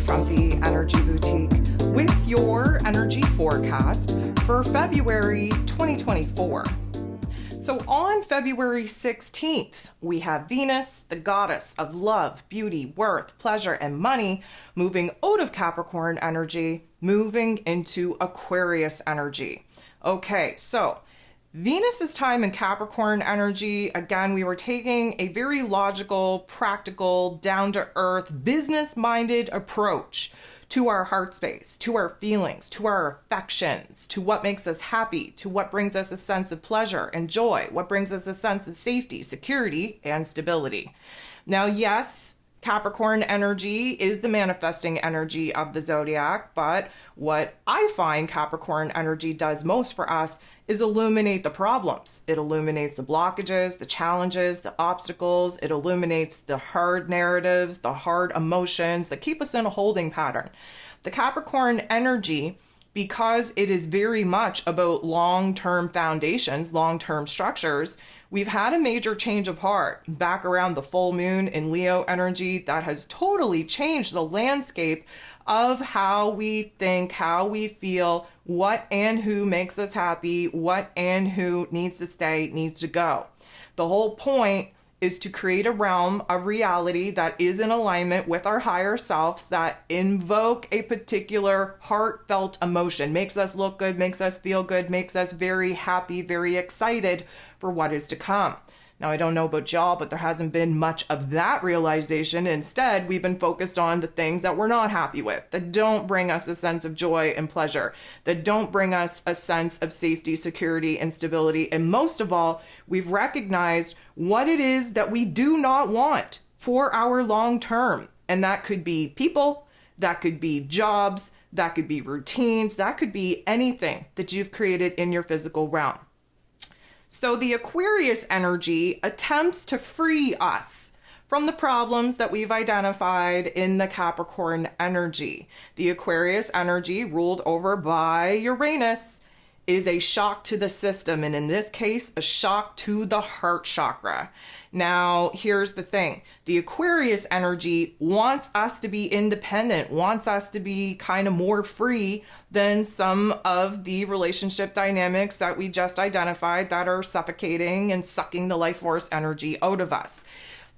from the Energy Boutique with your energy forecast for February 2024. So on February 16th, we have Venus, the goddess of love, beauty, worth, pleasure, and money, moving out of Capricorn energy, moving into Aquarius energy. Okay, so Venus's time in Capricorn energy, again, we were taking a very logical, practical, down-to-earth, business-minded approach to our heart space, to our feelings, to our affections, to what makes us happy, to what brings us a sense of pleasure and joy, what brings us a sense of safety, security, and stability. Now, yes, Capricorn energy is the manifesting energy of the zodiac, but what I find Capricorn energy does most for us is illuminate the problems. It illuminates the blockages, the challenges, the obstacles. It illuminates the hard narratives, the hard emotions that keep us in a holding pattern. The Capricorn energy, because it is very much about long-term foundations, long-term structures, we've had a major change of heart back around the full moon in Leo energy that has totally changed the landscape of how we think, how we feel, what and who makes us happy, what and who needs to stay, needs to go. The whole point is to create a realm of reality that is in alignment with our higher selves, that invoke a particular heartfelt emotion, makes us look good, makes us feel good, makes us very happy, very excited for what is to come. Now, I don't know about y'all, but there hasn't been much of that realization. Instead, we've been focused on the things that we're not happy with, that don't bring us a sense of joy and pleasure, that don't bring us a sense of safety, security, and stability. And most of all, we've recognized what it is that we do not want for our long term. And that could be people, that could be jobs, that could be routines, that could be anything that you've created in your physical realm. So the Aquarius energy attempts to free us from the problems that we've identified in the Capricorn energy. The Aquarius energy, ruled over by Uranus, is a shock to the system, and in this case, a shock to the heart chakra. Now, here's the thing. The Aquarius energy wants us to be independent, wants us to be kind of more free than some of the relationship dynamics that we just identified that are suffocating and sucking the life force energy out of us.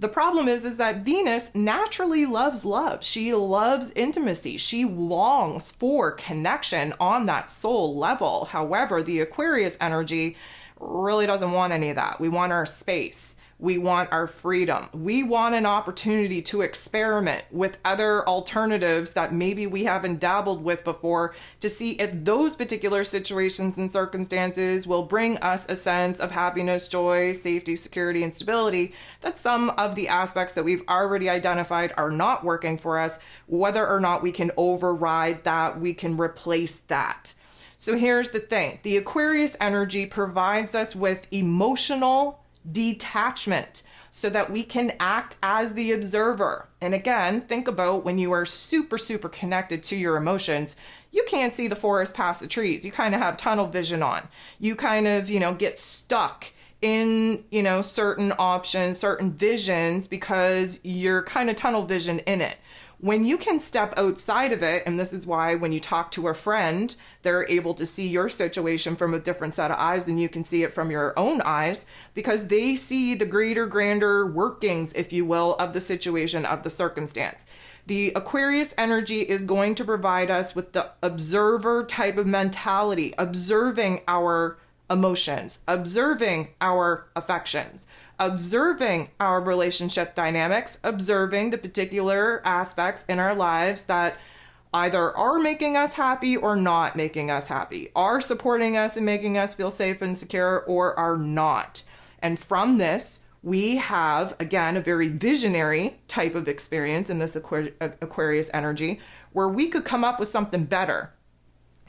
The problem is that Venus naturally loves love. She loves intimacy. She longs for connection on that soul level. However, the Aquarius energy really doesn't want any of that. We want our space. We want our freedom. We want an opportunity to experiment with other alternatives that maybe we haven't dabbled with before, to see if those particular situations and circumstances will bring us a sense of happiness, joy, safety, security, and stability, that some of the aspects that we've already identified are not working for us, whether or not we can override that, we can replace that. So here's the thing. The Aquarius energy provides us with emotional detachment so that we can act as the observer. And again, think about when you are super, super connected to your emotions, you can't see the forest past the trees. You kind of have tunnel vision on. You kind of, get stuck in, certain options, certain visions, because you're kind of tunnel vision in it. When you can step outside of it, and this is why when you talk to a friend, they're able to see your situation from a different set of eyes than you can see it from your own eyes, because they see the greater, grander workings, if you will, of the situation, of the circumstance. The Aquarius energy is going to provide us with the observer type of mentality, observing our emotions, observing our affections, observing our relationship dynamics, observing the particular aspects in our lives that either are making us happy or not making us happy, are supporting us and making us feel safe and secure, or are not. And from this, we have, again, a very visionary type of experience in this Aquarius energy, where we could come up with something better.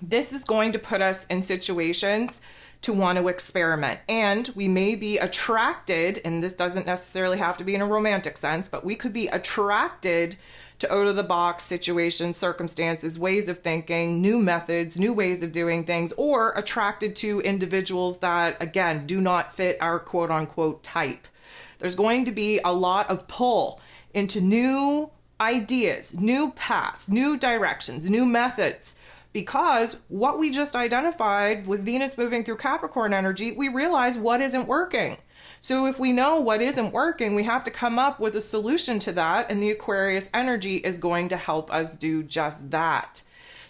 This is going to put us in situations to want to experiment. And we may be attracted, and this doesn't necessarily have to be in a romantic sense, but we could be attracted to out-of-the-box situations, circumstances, ways of thinking, new methods, new ways of doing things, or attracted to individuals that, again, do not fit our quote-unquote type. There's going to be a lot of pull into new ideas, new paths, new directions, new methods. Because what we just identified with Venus moving through Capricorn energy, we realize what isn't working. So if we know what isn't working, we have to come up with a solution to that, and the Aquarius energy is going to help us do just that.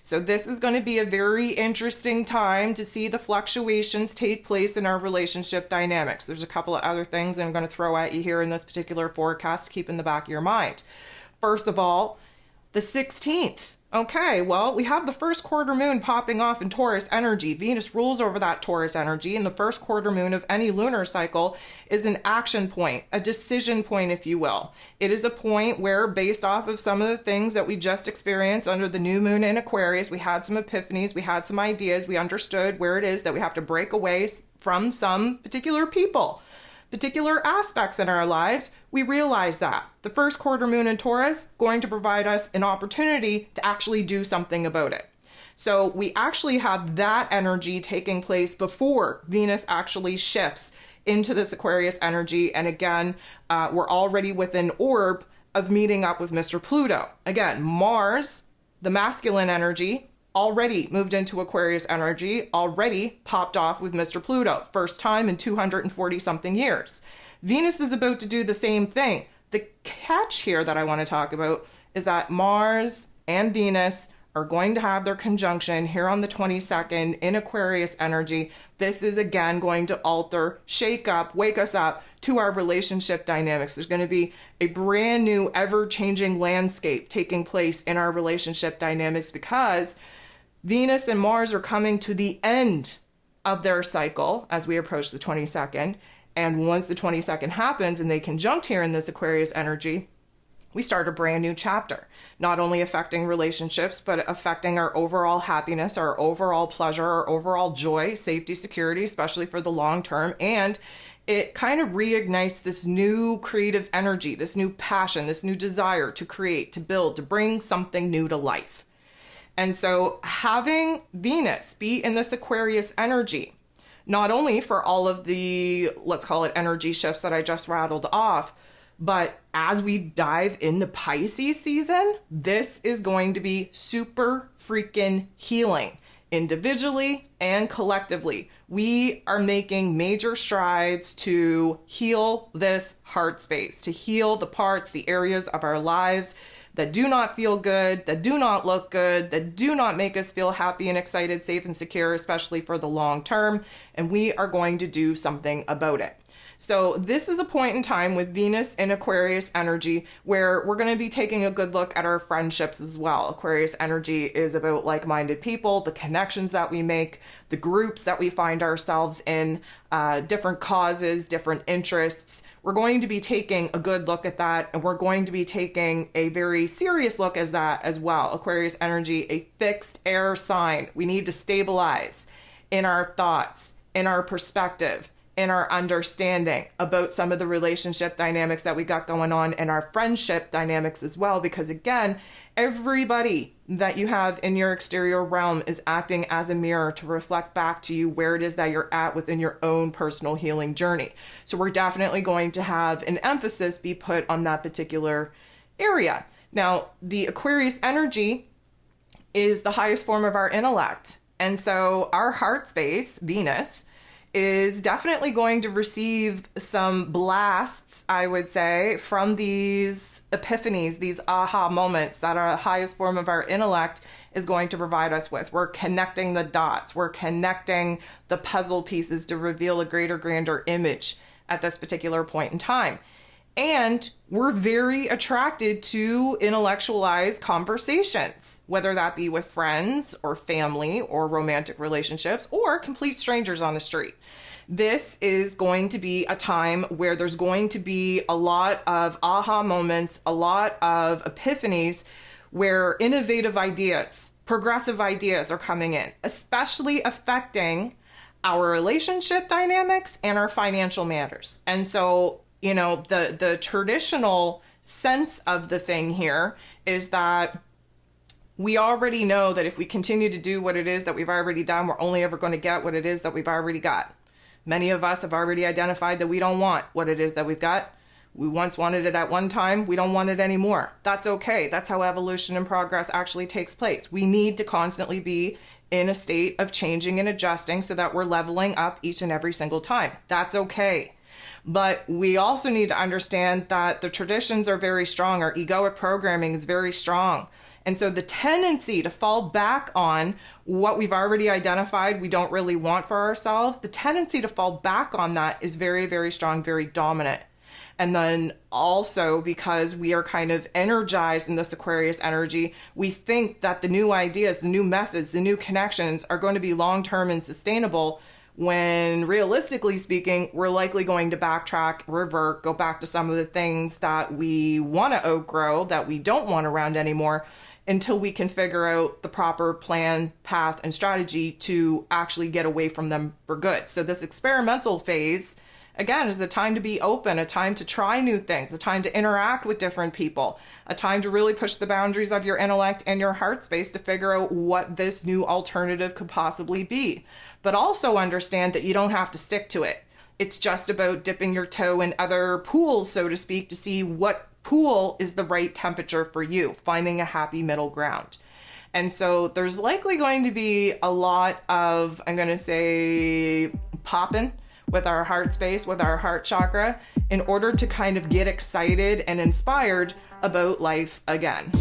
So this is going to be a very interesting time to see the fluctuations take place in our relationship dynamics. There's a couple of other things I'm going to throw at you here in this particular forecast to keep in the back of your mind. First of all, the 16th. Okay, well, we have the first quarter moon popping off in Taurus energy. Venus rules over that Taurus energy, and the first quarter moon of any lunar cycle is an action point, a decision point, if you will. It is a point where, based off of some of the things that we just experienced under the new moon in Aquarius, we had some epiphanies, we had some ideas, we understood where it is that we have to break away from some particular people, particular aspects in our lives. We realize that the first quarter moon in Taurus going to provide us an opportunity to actually do something about it. So we actually have that energy taking place before Venus actually shifts into this Aquarius energy. And again, we're already within orb of meeting up with Mr. Pluto. Again, Mars, the masculine energy, already moved into Aquarius energy, already popped off with Mr. Pluto, first time in 240 something years. Venus is about to do the same thing. The catch here that I want to talk about is that Mars and Venus are going to have their conjunction here on the 22nd in Aquarius energy. This is again going to alter, shake up, wake us up to our relationship dynamics. There's going to be a brand new, ever-changing landscape taking place in our relationship dynamics because Venus and Mars are coming to the end of their cycle as we approach the 22nd. And once the 22nd happens and they conjunct here in this Aquarius energy, we start a brand new chapter, not only affecting relationships, but affecting our overall happiness, our overall pleasure, our overall joy, safety, security, especially for the long term. And it kind of reignites this new creative energy, this new passion, this new desire to create, to build, to bring something new to life. And so having Venus be in this Aquarius energy, not only for all of the, let's call it energy shifts that I just rattled off, but as we dive into Pisces season, this is going to be super freaking healing, individually and collectively. We are making major strides to heal this heart space, to heal the parts, the areas of our lives that do not feel good, that do not look good, that do not make us feel happy and excited, safe and secure, especially for the long term. And we are going to do something about it. So this is a point in time with Venus in Aquarius energy where we're going to be taking a good look at our friendships as well. Aquarius energy is about like-minded people, the connections that we make, the groups that we find ourselves in, different causes, different interests. We're going to be taking a good look at that, and we're going to be taking a very serious look at that as well. Aquarius energy, a fixed air sign. We need to stabilize in our thoughts, in our perspective, in our understanding about some of the relationship dynamics that we got going on and our friendship dynamics as well. Because again, everybody that you have in your exterior realm is acting as a mirror to reflect back to you where it is that you're at within your own personal healing journey. So we're definitely going to have an emphasis be put on that particular area. Now, the Aquarius energy is the highest form of our intellect. And so our heart space, Venus, is definitely going to receive some blasts, I would say, from these epiphanies, these aha moments that our highest form of our intellect is going to provide us with. We're connecting the dots. We're connecting the puzzle pieces to reveal a greater, grander image at this particular point in time. And we're very attracted to intellectualized conversations, whether that be with friends or family or romantic relationships or complete strangers on the street. This is going to be a time where there's going to be a lot of aha moments, a lot of epiphanies where innovative ideas, progressive ideas are coming in, especially affecting our relationship dynamics and our financial matters. And so, you know, the traditional sense of the thing here is that we already know that if we continue to do what it is that we've already done, we're only ever going to get what it is that we've already got. Many of us have already identified that we don't want what it is that we've got. We once wanted it at one time, we don't want it anymore. That's okay. That's how evolution and progress actually takes place. We need to constantly be in a state of changing and adjusting so that we're leveling up each and every single time. That's okay. But we also need to understand that the traditions are very strong. Our egoic programming is very strong. And so the tendency to fall back on what we've already identified we don't really want for ourselves, the tendency to fall back on that is very, very strong, very dominant. And then also because we are kind of energized in this Aquarius energy, we think that the new ideas, the new methods, the new connections are going to be long-term and sustainable, when realistically speaking, we're likely going to backtrack, revert, go back to some of the things that we want to outgrow, that we don't want around anymore, until we can figure out the proper plan, path, and strategy to actually get away from them for good. So this experimental phase, again, is a time to be open, a time to try new things, a time to interact with different people, a time to really push the boundaries of your intellect and your heart space to figure out what this new alternative could possibly be. But also understand that you don't have to stick to it. It's just about dipping your toe in other pools, so to speak, to see what pool is the right temperature for you, finding a happy middle ground. And so there's likely going to be a lot of, I'm going to say, popping with our heart space, with our heart chakra, in order to kind of get excited and inspired about life again.